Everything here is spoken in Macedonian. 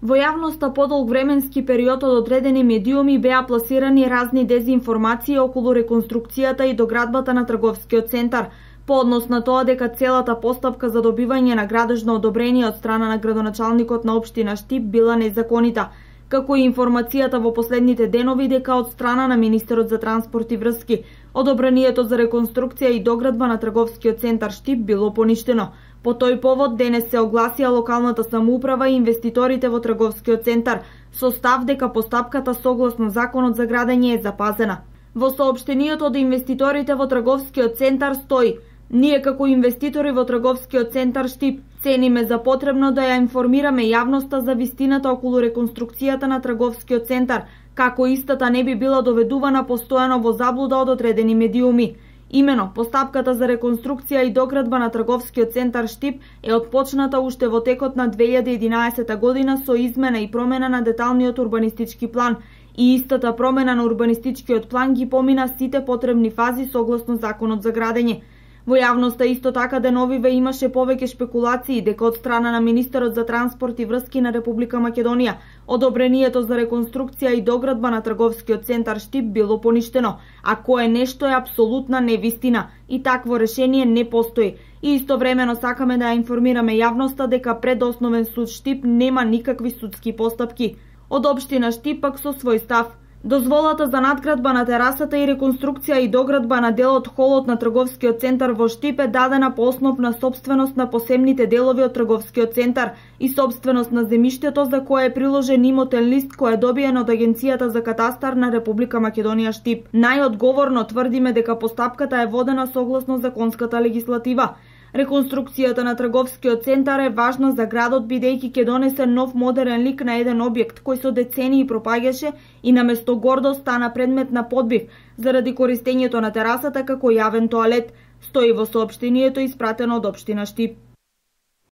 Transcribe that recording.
Во јавноста подолг временски период од одредени медиуми беа пласирани разни дезинформации околу реконструкцијата и доградбата на трговскиот центар, по однос на тоа дека целата постапка за добивање на градежно одобрение од страна на градоначалникот на општина Штип била незаконита, како и информацијата во последните денови дека од страна на министерот за транспорт и врски одобрението за реконструкција и доградба на трговскиот центар Штип било поништено. По тој повод денес се огласија локалната самоуправа и инвеститорите во трговскиот центар со став дека постапката согласно законот за градење е запазена. Во соопштенијето од инвеститорите во трговскиот центар стои: ние како инвеститори во трговскиот центар Штип цениме за потребно да ја информираме јавноста за вистината околу реконструкцијата на трговскиот центар, како истата не би била доведувана постојано во заблуда од одредени медиуми. Имено, постапката за реконструкција и доградба на трговскиот центар Штип е отпочната уште во текот на 2011 година со измена и промена на деталниот урбанистички план, и истата промена на урбанистичкиот план ги помина сите потребни фази согласно законот за градење. Во јавноста исто така деновиве имаше повеќе шпекулации дека од страна на министерот за транспорт и врски на Република Македонија одобрението за реконструкција и доградба на трговскиот центар Штип било поништено, а кое нешто е апсолутна невистина и такво решение не постои. И истовремено сакаме да ја информираме јавноста дека пред Основен суд Штип нема никакви судски постапки. Од општина Штип пак со свој став: дозволата за надградба на терасата и реконструкција и доградба на дел од холот на трговскиот центар во Штип е дадена по основ на сопственост на посебните делови од трговскиот центар и сопственост на земјиштето за кое е приложен имотен лист кој е добиен од Агенцијата за катастар на Република Македонија Штип. Најодговорно тврдиме дека постапката е водена согласно законската легислатива. Реконструкцијата на трговскиот центар е важна за градот бидејќи ќе донесе нов модерен лик на еден објект кој со децении пропаѓаше и наместо гордо стана предмет на подбив заради користењето на терасата како јавен тоалет, стои во соопштението испратено од општина Штип.